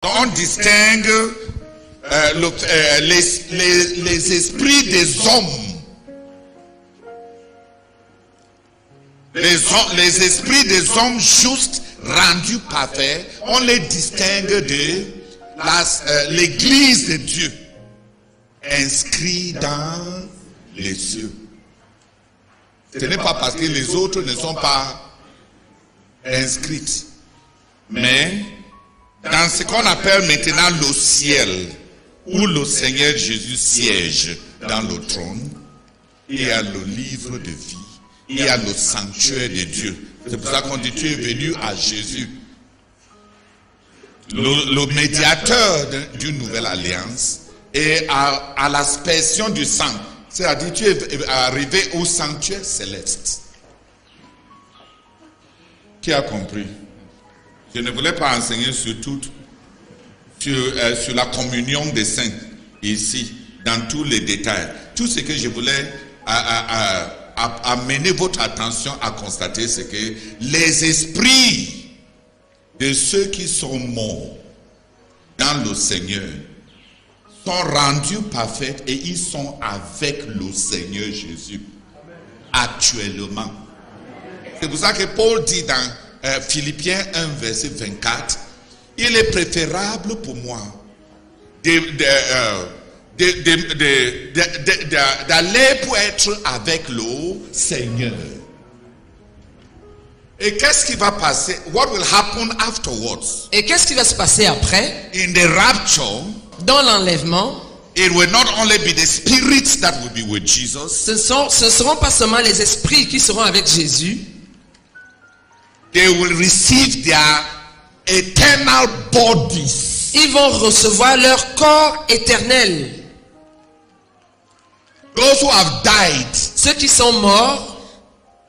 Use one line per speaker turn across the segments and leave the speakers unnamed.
On distingue les esprits des hommes. Les esprits des hommes justes, rendus parfaits, on les distingue de l'église de Dieu, inscrit dans les cieux. Ce n'est pas parce que les autres ne sont pas inscrits, mais dans ce qu'on appelle maintenant le ciel, où le Seigneur Jésus siège dans le trône, il y a le livre de vie, il y a le sanctuaire de Dieu. C'est pour ça qu'on dit tu es venu à Jésus, le médiateur d'une nouvelle alliance, et à l'aspersion du sang. C'est-à-dire tu es arrivé au sanctuaire céleste. Qui a compris? Je ne voulais pas enseigner sur la communion des saints ici, dans tous les détails. Tout ce que je voulais amener votre attention à constater, c'est que les esprits de ceux qui sont morts dans le Seigneur sont rendus parfaits et ils sont avec le Seigneur Jésus actuellement. C'est pour ça que Paul dit dans Philippiens 1 verset 24, il est préférable pour moi d'aller pour être avec le Seigneur. Et qu'est-ce qui va passer? What will happen afterwards?
Et qu'est-ce qui va se passer après?
In the rapture,
dans l'enlèvement,
it will not only be the spirits that will be with Jesus.
Ce seront pas seulement les esprits qui seront avec Jésus.
They will receive their eternal bodies.
Ils vont recevoir leur corps éternel.
Those who have died,
ceux qui sont morts,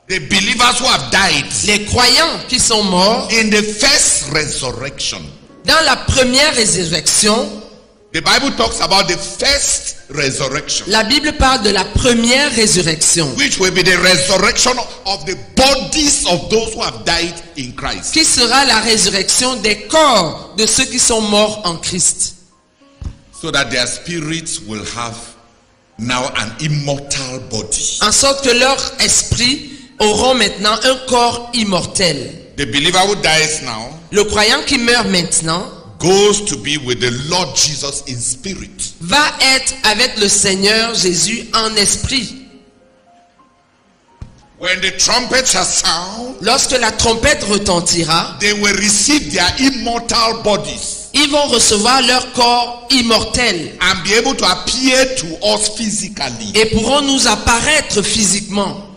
the believers who have died,
les croyants qui sont morts,
in the first resurrection.
Dans la première résurrection,
the Bible talks about the first resurrection.
La Bible parle de la première résurrection,
which will be the resurrection of the bodies of those who have died in Christ.
Qui sera la résurrection des corps de ceux qui sont morts en Christ.
So that their spirits will have now an immortal body.
En sorte que leur esprit auront maintenant un corps immortel.
The believer who dies now,
le croyant qui meurt maintenant,
goes to be with the Lord Jesus in spirit.
Va être avec le Seigneur Jésus en esprit.
When the trumpet shall sound,
lorsque la trompette retentira,
they will receive their immortal bodies.
Ils vont recevoir leur corps immortel.
And be able to appear to us physically.
Et pourront nous apparaître physiquement.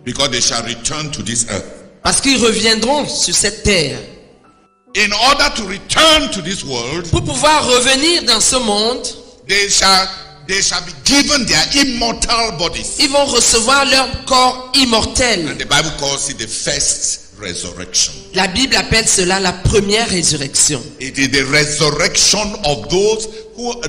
Because they shall return to this earth.
Parce qu'ils reviendront sur cette terre.
In order to return to this world,
pour pouvoir revenir dans ce monde,
they shall be given their immortal bodies.
Ils vont recevoir leur corps immortel.
And the Bible calls it the first resurrection.
La Bible appelle cela la première résurrection.
It is the resurrection of those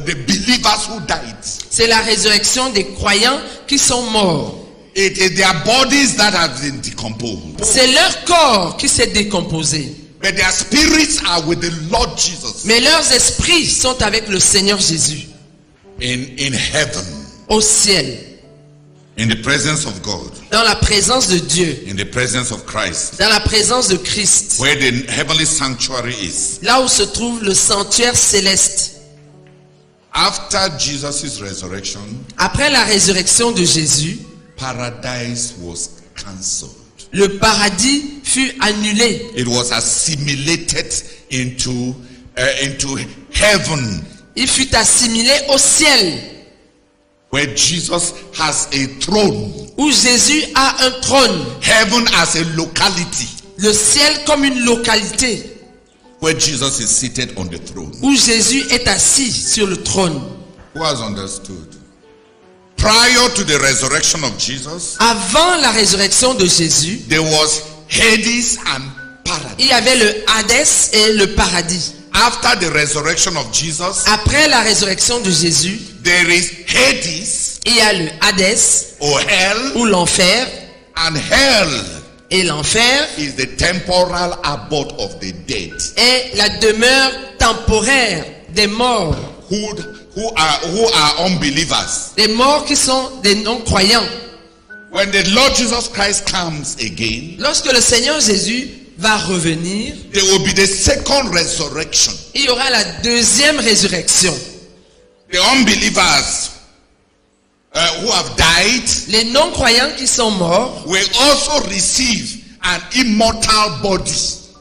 the believers who died.
C'est la résurrection des croyants qui sont morts.
It is their bodies that have been decomposed.
C'est leur corps qui s'est décomposé.
But their spirits are with the Lord Jesus.
Mais leurs esprits sont avec le Seigneur Jésus.
In heaven.
Au ciel.
In the presence of God.
Dans la présence de Dieu.
In the presence of Christ.
Dans la présence de Christ.
Where the heavenly sanctuary is.
Là où se trouve le sanctuaire céleste.
After Jesus' resurrection.
Après la résurrection de Jésus.
Paradise was cancelled.
Le paradis fut annulé.
It was assimilated into heaven.
Il fut assimilé au ciel.
Where Jesus has a throne.
Où Jésus a un trône.
Heaven as a locality.
Le ciel comme une localité.
Where Jesus is seated on the throne.
Où Jésus est assis sur le trône.
Who has understood? Prior to the resurrection of Jesus,
avant la résurrection de Jésus,
there was Hades and paradise.
Il y avait le Hadès et le paradis.
After the resurrection of Jesus,
après la résurrection de Jésus,
there is Hades,
il y a le Hadès,
or hell,
ou l'enfer,
and hell,
Et l'enfer
is the temporal abode of the dead
est la demeure temporaire des morts.
who are unbelievers.
Des morts qui sont des non-croyants.
When the Lord Jesus Christ comes again,
Lorsque le Seigneur Jésus va revenir,
there will be the second resurrection.
il y aura la deuxième résurrection.
The unbelievers who have died
Les non-croyants qui sont morts
will also receive an immortal body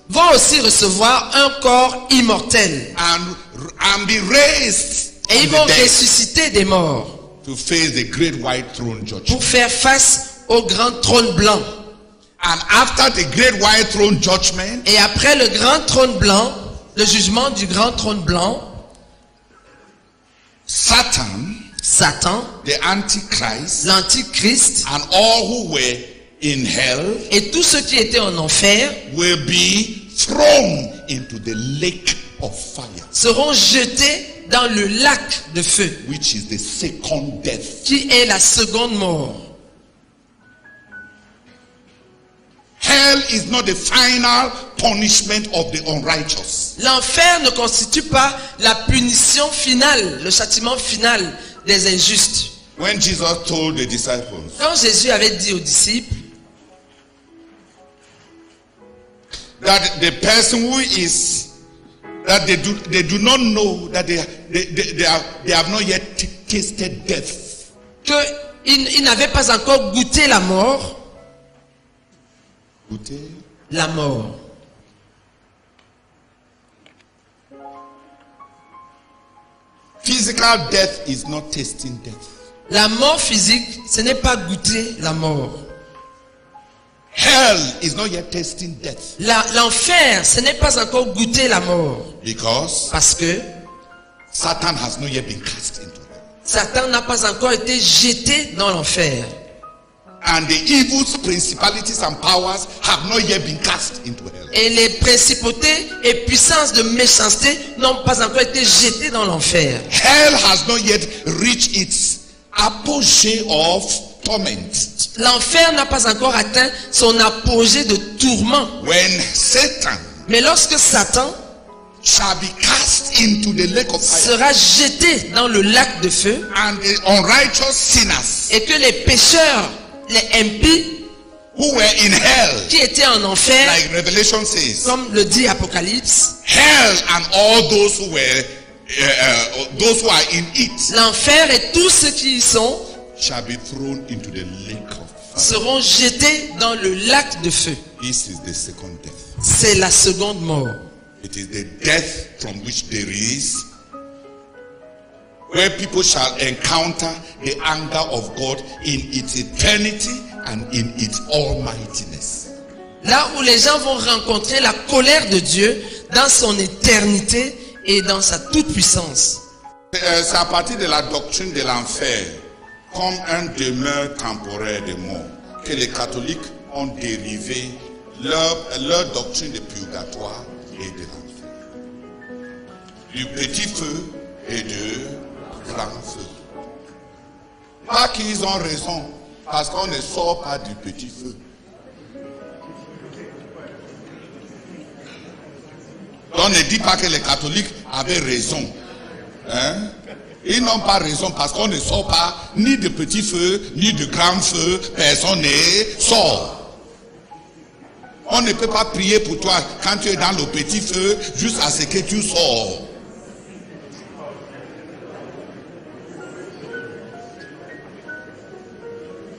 vont aussi recevoir un corps immortel.
and be raised
Et ils
from
vont
the dead
ressusciter des morts
to face the great white throne judgment.
pour faire face au grand trône blanc.
And after the great white throne judgment,
Et après le grand trône blanc, le jugement du grand trône blanc,
Satan,
Satan,
the Antichrist,
l'Antichrist
and all who were in hell
et tous ceux qui étaient en enfer
will be thrown into the lake of fire,
seront jetés dans le lac de feu,
which is the second death.
qui est la seconde mort.
Hell is not the final punishment of the unrighteous.
L'enfer ne constitue pas la punition finale, le châtiment final des injustes.
When Jesus told the disciples
Quand Jésus avait dit aux disciples
that the person who is that they do not know that they have not yet tasted death,
qu'ils n'avaient pas encore goûté la mort, la mort.
physical death is not tasting death.
La mort physique, ce n'est pas goûter la mort.
Hell is not yet tasting death
L'enfer, ce n'est pas encore goûter la mort.
because
Parce que
Satan has not yet been cast into hell.
Satan n'a pas encore été jeté dans l'enfer.
And the evil principalities and powers have not yet been cast into hell.
Et les principautés et puissances de méchanceté n'ont pas encore été jetées dans l'enfer.
Hell has not yet reached its apogee of torment.
L'enfer n'a pas encore atteint son apogée de tourment.
When Satan
Mais lorsque Satan
shall be cast into the lake of fire,
sera jeté dans le lac de feu,
and the unrighteous sinners
et que les pécheurs, les impies
who were in hell,
qui étaient en enfer,
like Revelation says,
comme le dit Apocalypse,
hell and all those who were those who are in it
l'enfer et tous ceux qui y sont
shall be thrown into the lake of fire.
seront jetés dans le lac de feu.
This is the second death.
C'est la seconde mort.
It is the death from which there is, where people shall encounter the anger of God in its eternity and in its almightiness.
Là où les gens vont rencontrer la colère de Dieu dans son éternité et dans sa toute-puissance.
C'est à partir de la doctrine de l'enfer comme un demeure temporaire de mort que les catholiques ont dérivé leur doctrine de purgatoire et de l'enfer. Du petit feu et de grand feu. Pas qu'ils ont raison, parce qu'on ne sort pas du petit feu. On ne dit pas que les catholiques avaient raison. Hein? Ils n'ont pas raison parce qu'on ne sort pas ni de petit feu, ni de grand feu. Personne ne sort. On ne peut pas prier pour toi quand tu es dans le petit feu jusqu'à ce que tu sors.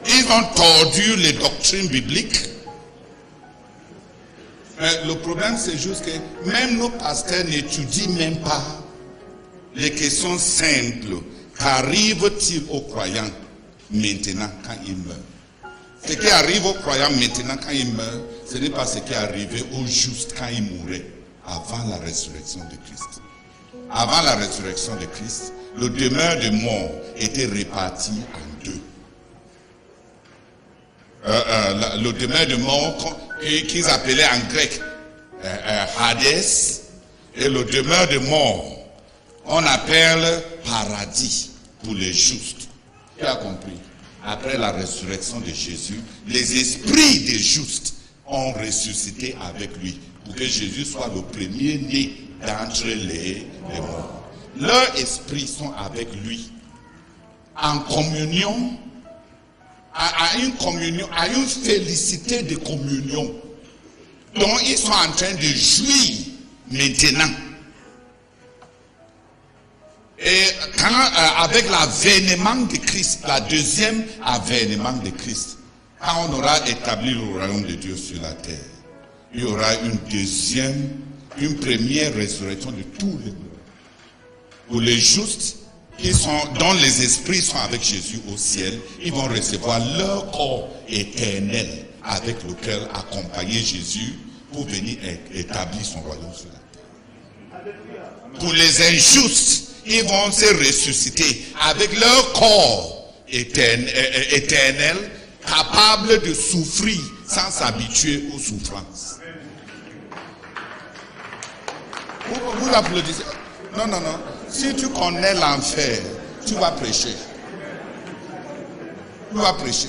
Ils ont tordu les doctrines bibliques. Le problème, c'est juste que même nos pasteurs n'étudient même pas les questions simples. Qu'arrive-t-il aux croyants maintenant quand ils meurent? Ce qui arrive aux croyants maintenant quand ils meurent, ce n'est pas ce qui est arrivé aux justes quand ils mouraient avant la résurrection de Christ. Avant la résurrection de Christ, le demeure de mort était réparti en deux. Le demeure de mort qu'ils appelaient en grec Hades, et le demeure de mort on appelle paradis pour les justes. Tu as compris? Après la résurrection de Jésus, les esprits des justes ont ressuscité avec lui, pour que Jésus soit le premier-né d'entre les morts. Leurs esprits sont avec lui, en communion, à une félicité de communion, dont ils sont en train de jouir maintenant. Et avec l'avènement de Christ, la deuxième avènement de Christ, quand on aura établi le royaume de Dieu sur la terre, il y aura une première résurrection de tous les morts. Pour les justes, dont les esprits sont avec Jésus au ciel, ils vont recevoir leur corps éternel avec lequel accompagner Jésus pour venir établir son royaume sur la terre. Pour les injustes, ils vont se ressusciter avec leur corps éternel, capable de souffrir sans s'habituer aux souffrances. Vous applaudissez? Non. Si tu connais l'enfer, tu vas prêcher. Tu vas prêcher.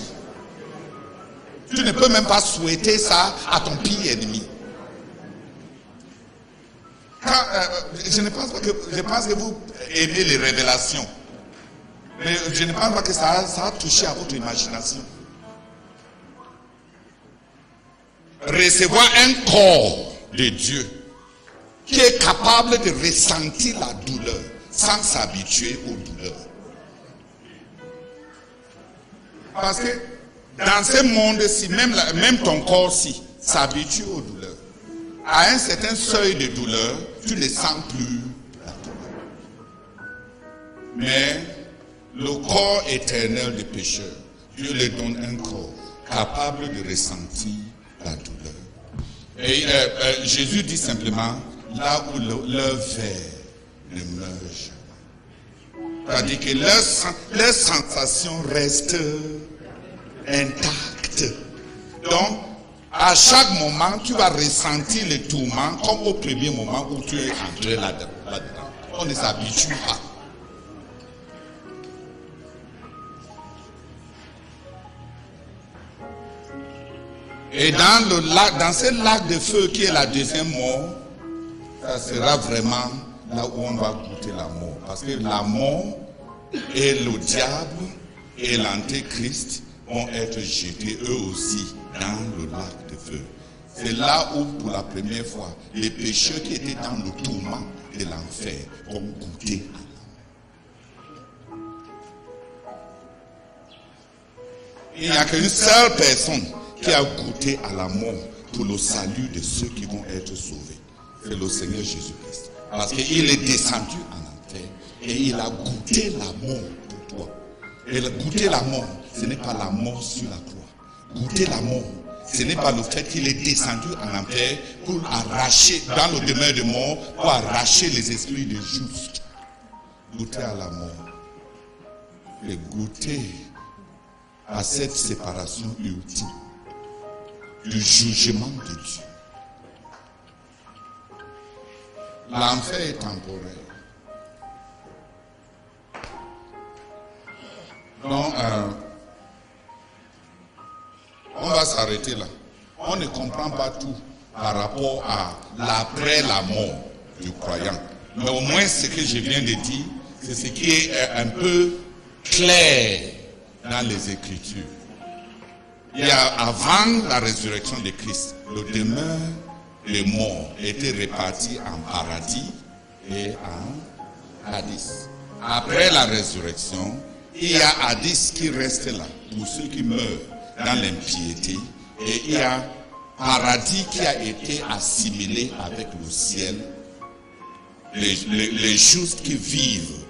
Tu ne peux même pas souhaiter ça à ton pire ennemi. Je pense que vous aimez les révélations. Mais je ne pense pas que ça a touché à votre imagination. Recevoir un corps de Dieu qui est capable de ressentir la douleur sans s'habituer aux douleurs. Parce que dans ce monde-ci, même ton corps-ci s'habitue aux douleurs. À un certain seuil de douleur, tu ne sens plus la douleur. Mais le corps éternel du pécheur, Dieu lui donne un corps capable de ressentir la douleur. Et Jésus dit simplement, là où leur verre ne meurt jamais. C'est-à-dire que leurs sensations restent intactes. Donc, à chaque moment, tu vas ressentir le tourment comme au premier moment où tu es entré là-dedans. On ne s'habitue pas. Et dans ce lac de feu qui est la deuxième mort, ça sera vraiment là où on va goûter la mort. Parce que la mort et le diable et l'antéchrist vont être jetés eux aussi dans le lac de feu. C'est là où pour la première fois, les pécheurs qui étaient dans le tourment de l'enfer vont goûter à la mort. Il n'y a qu'une seule personne qui a goûté à la mort pour le salut de ceux qui vont être sauvés. C'est le Seigneur Jésus-Christ. Parce qu'il est descendu en enfer et il a goûté la mort pour toi. Et goûter la mort, ce n'est pas la mort sur la croix. Goûter la mort, ce n'est pas le fait qu'il est descendu en enfer pour arracher, dans le demeure de mort, pour arracher les esprits des justes. Goûter à la mort. Et goûter à cette séparation ultime du jugement de Dieu. L'enfer est temporaire. Donc, on va s'arrêter là. On ne comprend pas tout par rapport à l'après la mort du croyant. Mais au moins ce que je viens de dire, c'est ce qui est un peu clair dans les Écritures. Il y a avant la résurrection de Christ, le demeure des morts était réparti en paradis et en Hadis. Après la résurrection, il y a Hadis qui reste là pour ceux qui meurent dans l'impiété, et il y a paradis qui a été assimilé avec le ciel. Les justes qui vivent,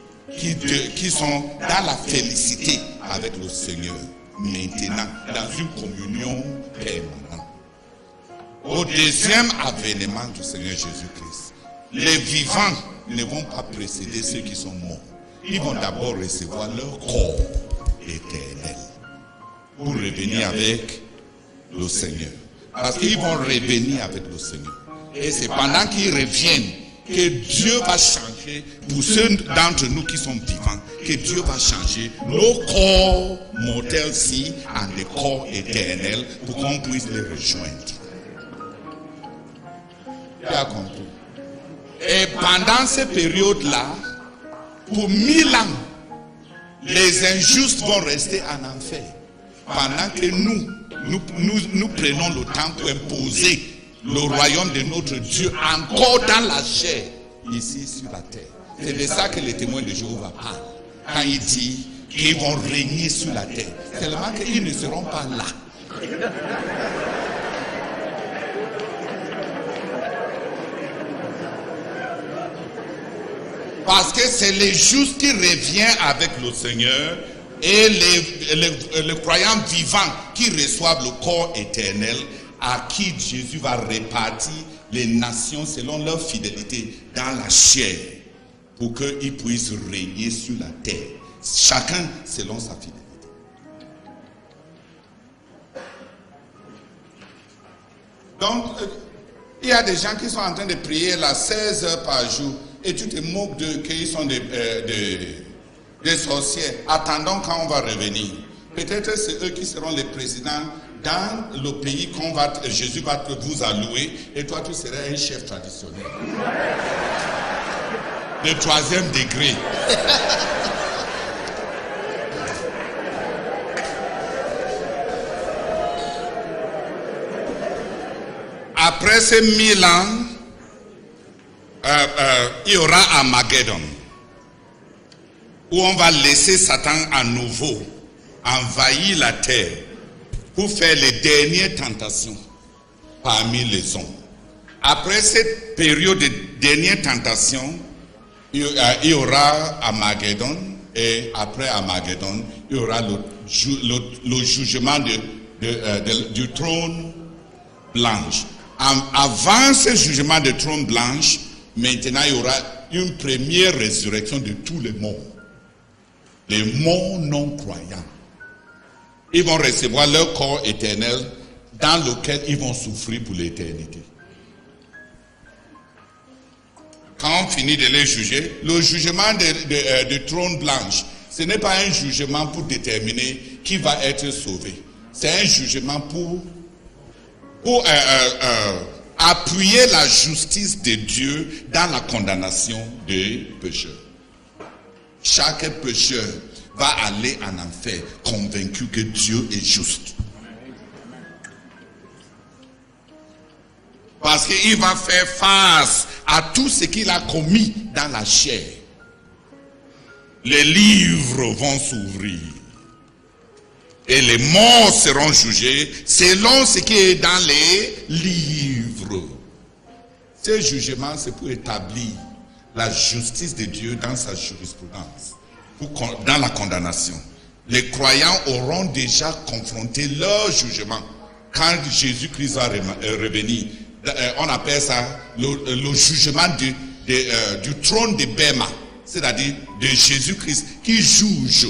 qui sont dans la félicité avec le Seigneur, maintenant, dans une communion permanente. Au deuxième avènement du Seigneur Jésus-Christ, les vivants ne vont pas précéder ceux qui sont morts. Ils vont d'abord recevoir leur corps éternel pour revenir avec le Seigneur. Parce qu'ils vont revenir avec le Seigneur. Et c'est pendant qu'ils reviennent que Dieu va changer, pour ceux d'entre nous qui sont vivants, que Dieu va changer nos corps mortels-ci en des corps éternels pour qu'on puisse les rejoindre. Tu as compris. Et pendant ces périodes-là, pour 1000 ans, les injustes vont rester en enfer. Pendant que nous prenons le temps pour imposer le royaume de notre Dieu encore dans la chair, ici sur la terre. C'est de ça que les témoins de Jéhovah parlent. Quand il dit qu'ils vont régner sur la terre. Seulement qu'ils ne seront pas là. Parce que c'est les justes qui reviennent avec le Seigneur et les croyants vivants qui reçoivent le corps éternel à qui Jésus va répartir les nations selon leur fidélité dans la chair pour qu'ils puissent régner sur la terre. Chacun selon sa fidélité. Donc, il y a des gens qui sont en train de prier là 16 heures par jour et tu te moques d'eux qu'ils sont des sorciers. Attendons quand on va revenir. Peut-être c'est eux qui seront les présidents dans le pays Jésus va vous allouer et toi tu seras un chef traditionnel. De 3e degré. Après ces 1000 ans, il y aura Armageddon, où on va laisser Satan à nouveau envahir la terre pour faire les dernières tentations parmi les hommes. Après cette période de dernière tentation, il y aura Armageddon, et après Armageddon, il y aura le jugement du trône blanche. Avant ce jugement de trône blanche, maintenant il y aura une première résurrection de tous les morts. Les morts non croyants. Ils vont recevoir leur corps éternel dans lequel ils vont souffrir pour l'éternité. Quand on finit de les juger, le jugement de trône blanche, ce n'est pas un jugement pour déterminer qui va être sauvé. C'est un jugement pour appuyer la justice de Dieu dans la condamnation des pécheurs. Chaque pécheur va aller en enfer convaincu que Dieu est juste. Parce qu'il va faire face à tout ce qu'il a commis dans la chair. Les livres vont s'ouvrir. Et les morts seront jugés selon ce qui est dans les livres. Ce jugement, c'est pour établir la justice de Dieu dans sa jurisprudence, dans la condamnation. Les croyants auront déjà confronté leur jugement. Quand Jésus-Christ va revenir, on appelle ça le jugement du trône de Bema, c'est-à-dire de Jésus-Christ qui juge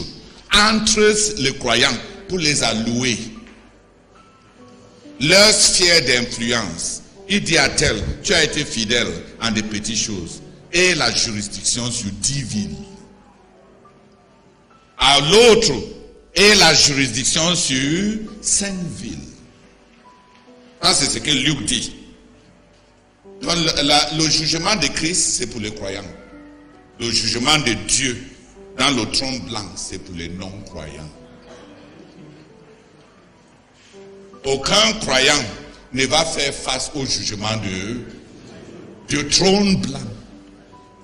entre les croyants pour les allouer. Leur sphère d'influence. Il dit à tel, tu as été fidèle en des petites choses. Et la juridiction sur 10 villes. À l'autre, et la juridiction sur 5 villes. Ça, c'est ce que Luc dit. Donc, le jugement de Christ, c'est pour les croyants. Le jugement de Dieu dans le trône blanc, c'est pour les non-croyants. Aucun croyant ne va faire face au jugement du trône blanc.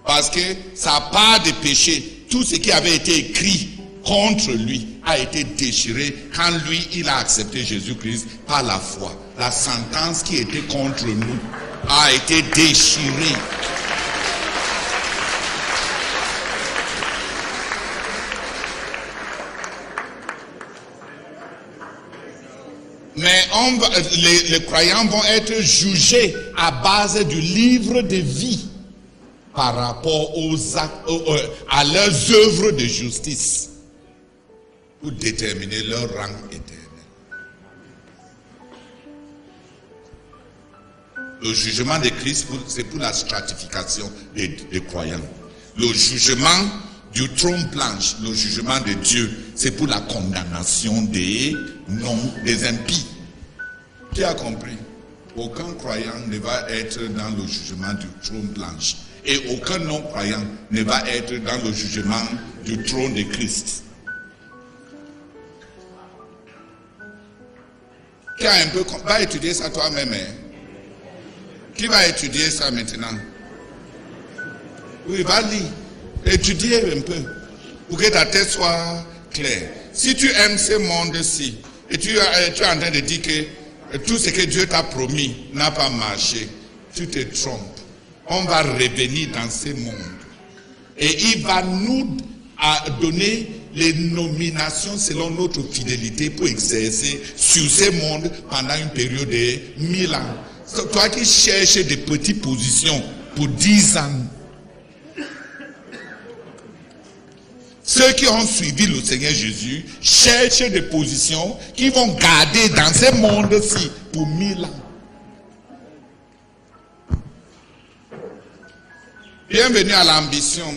Parce que sa part de péché, tout ce qui avait été écrit contre lui a été déchiré quand lui, il a accepté Jésus-Christ par la foi. La sentence qui était contre nous a été déchirée. Mais les croyants vont être jugés à base du livre de vie par rapport à leurs œuvres de justice pour déterminer leur rang éternel. Le jugement de Christ, c'est pour la stratification des croyants. Le jugement du trône blanche, le jugement de Dieu, c'est pour la condamnation des impies. Tu as compris? aucun croyant ne va être dans le jugement du trône blanche. Et aucun non-croyant ne va être dans le jugement du trône de Christ. Qui a un peu... Va étudier ça toi-même. Hein? Qui va étudier ça maintenant? Oui, va lire. Étudier un peu. Pour que ta tête soit claire. Si tu aimes ce monde-ci, et tu es en train de dire que tout ce que Dieu t'a promis n'a pas marché, tu te trompes. On va revenir dans ce monde. Et il va nous donner les nominations selon notre fidélité pour exercer sur ce monde pendant une période de 1000 ans. Toi qui cherches des petites positions pour 10 ans. Ceux qui ont suivi le Seigneur Jésus cherchent des positions qui vont garder dans ce monde-ci pour 1000 ans. Bienvenue à l'ambition.